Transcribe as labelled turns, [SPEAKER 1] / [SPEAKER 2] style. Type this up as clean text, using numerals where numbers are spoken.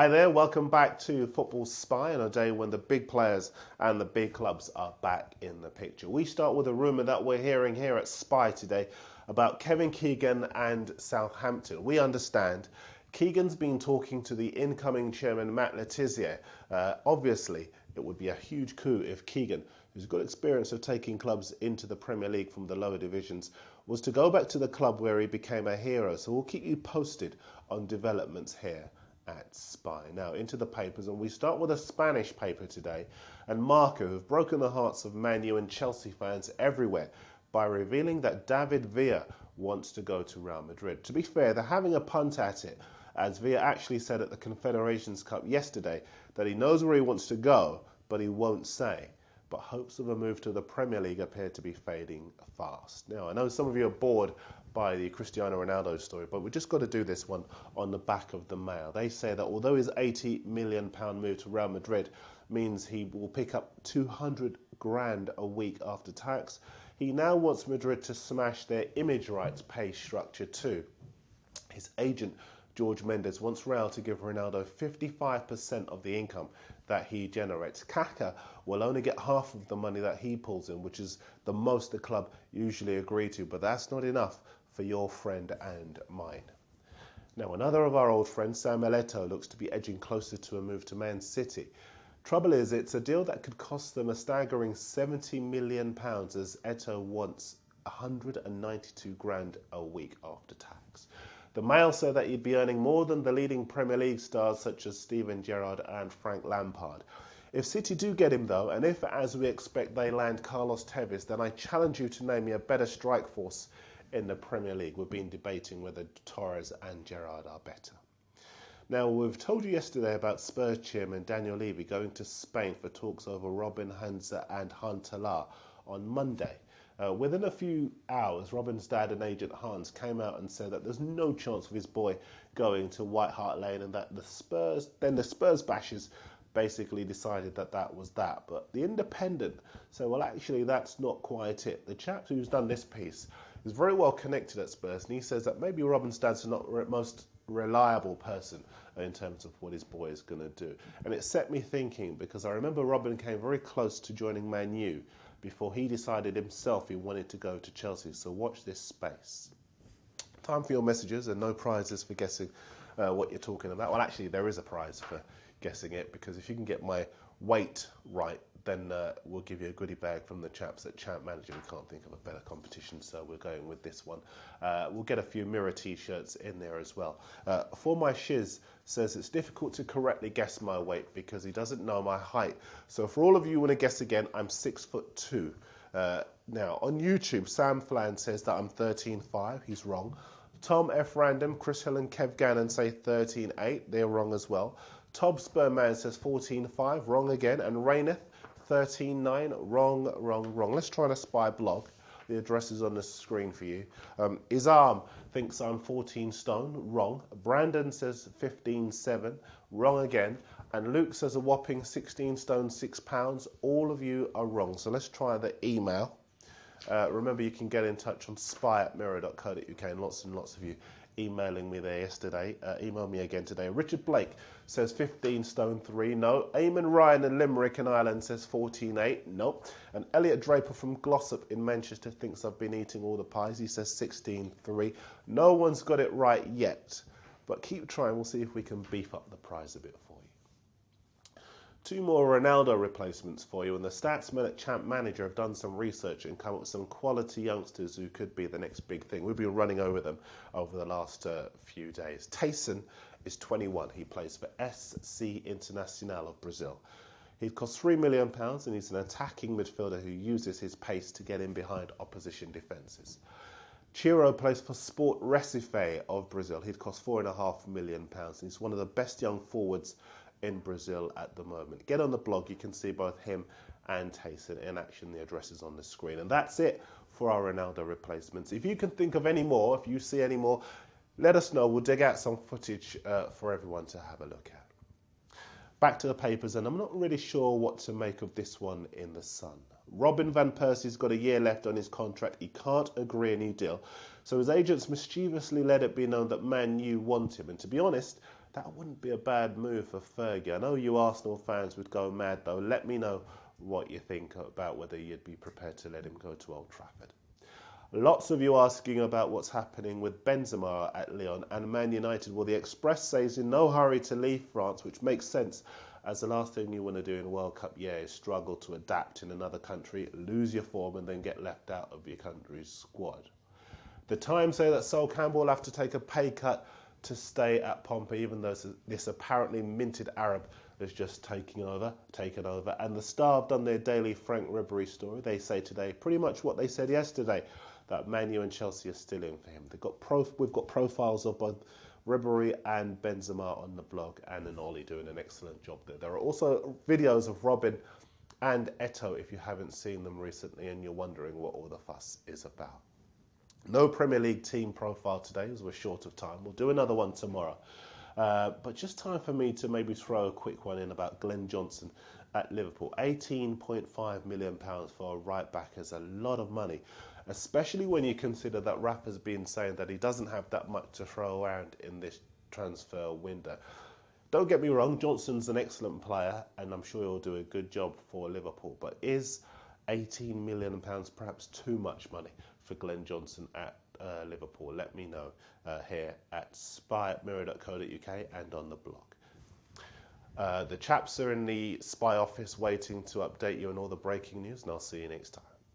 [SPEAKER 1] Hi there, welcome back to Football Spy on a day when the big players and the big clubs are back in the picture. We start with a rumour that we're hearing here at Spy today about Kevin Keegan and Southampton. We understand Keegan's been talking to the incoming chairman, Matt Letizia. Obviously, it would be a huge coup if Keegan, who's got experience of taking clubs into the Premier League from the lower divisions, was to go back to the club where he became a hero. So we'll keep you posted on developments here at Spy. Now into the papers, and we start with a Spanish paper today, and Marca, who've broken the hearts of Man U and Chelsea fans everywhere by revealing that David Villa wants to go to Real Madrid. To be fair, they're having a punt at it, as Villa actually said at the Confederations Cup yesterday that he knows where he wants to go, but he won't say. But hopes of a move to the Premier League appear to be fading fast. Now, I know some of you are bored by the Cristiano Ronaldo story, but we just got to do this one on the back of the Mail. They say that although his £80 million move to Real Madrid means he will pick up 200 grand a week after tax, he now wants Madrid to smash their image rights pay structure too. His agent, George Mendes, wants Real to give Ronaldo 55% of the income that he generates. Kaka will only get half of the money that he pulls in, which is the most the club usually agree to, but that's not enough for your friend and mine. Now, another of our old friends, Sam Eto'o, looks to be edging closer to a move to Man City. Trouble is, it's a deal that could cost them a staggering £70 million, as Eto'o wants 192 grand a week after tax. The Mail said that he'd be earning more than the leading Premier League stars such as Steven Gerrard and Frank Lampard. If City do get him though, and if, as we expect, they land Carlos Tevez, then I challenge you to name me a better strike force in the Premier League. We've been debating whether Torres and Gerrard are better. Now, we've told you yesterday about Spurs chairman Daniel Levy going to Spain for talks over Robin Hansa and Huntelaar on Monday. Within a few hours, Robin's dad and agent Hans came out and said that there's no chance of his boy going to White Hart Lane, and that the Spurs bashers basically decided that that was that. But the Independent said, well, actually, that's not quite it. The chap who's done this piece is very well connected at Spurs, and he says that maybe Robin's dad's not the most reliable person in terms of what his boy is going to do. And it set me thinking, because I remember Robin came very close to joining Man U before he decided himself he wanted to go to Chelsea. So watch this space. Time for your messages, and no prizes for guessing what you're talking about. Well, actually, there is a prize for guessing it, because if you can get my weight right, then we'll give you a goodie bag from the chaps at Champ Manager. We can't think of a better competition, so we're going with this one. We'll get a few mirror t-shirts in there as well. For my shiz says it's difficult to correctly guess my weight because he doesn't know my height. So for all of you who want to guess again, I'm 6'2". Now on YouTube, Sam Flan says that I'm 13.5. He's wrong. Tom F. Random, Chris Hill and Kev Gannon say 13.8. They're wrong as well. Tob Spurman says 14.5. Wrong again. And Raineth 13.9. Wrong. Let's try the Spy blog. The address is on the screen for you. Izam thinks I'm 14 stone. Wrong. Brandon says 15.7. Wrong again. And Luke says a whopping 16 stone 6 pounds. All of you are wrong. So let's try the email. Remember, you can get in touch on spy@mirror.co.uk, and lots of you emailing me there yesterday. Email me again today. Richard Blake says 15 stone 3. No. Eamon Ryan in Limerick and Ireland says 14.8. Nope. And Elliot Draper from Glossop in Manchester thinks I've been eating all the pies. He says 16.3. No one's got it right yet, but keep trying. We'll see if we can beef up the prize a bit for you. 2 more Ronaldo replacements for you, and the statsmen at Champ Manager have done some research and come up with some quality youngsters who could be the next big thing. We've been running over them over the last few days. Tayson is 21. He plays for SC Internacional of Brazil. He'd cost £3 million, and he's an attacking midfielder who uses his pace to get in behind opposition defences. Chiro plays for Sport Recife of Brazil. He'd cost £4.5 million, and he's one of the best young forwards in Brazil at the moment. Get on the blog, you can see both him and Tayson in action. The address is on the screen. And that's it for our Ronaldo replacements. If you can think of any more, if you see any more, let us know. We'll dig out some footage for everyone to have a look at. Back to the papers, and I'm not really sure what to make of this one in the Sun. Robin van Persie's got a year left on his contract. He can't agree a new deal. So his agents mischievously let it be known that Man U want him. And to be honest, that wouldn't be a bad move for Fergie. I know you Arsenal fans would go mad though. Let me know what you think about whether you'd be prepared to let him go to Old Trafford. Lots of you asking about what's happening with Benzema at Lyon and Man United. Well, the Express says in no hurry to leave France, which makes sense, as the last thing you want to do in a World Cup year is struggle to adapt in another country, lose your form and then get left out of your country's squad. The Times say that Sol Campbell will have to take a pay cut to stay at Pompey, even though this apparently minted Arab is just taken over. And the Star have done their daily Frank Ribery story. They say today pretty much what they said yesterday, that Man U and Chelsea are still in for him. We've got profiles of both Ribery and Benzema on the blog, and an Ollie doing an excellent job there. There are also videos of Robin and Eto'o if you haven't seen them recently and you're wondering what all the fuss is about. No Premier League team profile today as we're short of time. We'll do another one tomorrow. But just time for me to maybe throw a quick one in about Glenn Johnson at Liverpool. £18.5 million for a right back is a lot of money, especially when you consider that Rafa's been saying that he doesn't have that much to throw around in this transfer window. Don't get me wrong, Johnson's an excellent player and I'm sure he'll do a good job for Liverpool, but is £18 million perhaps too much money for Glenn Johnson at Liverpool? Let me know here at spy@mirror.co.uk and on the blog. The chaps are in the spy office waiting to update you on all the breaking news, and I'll see you next time.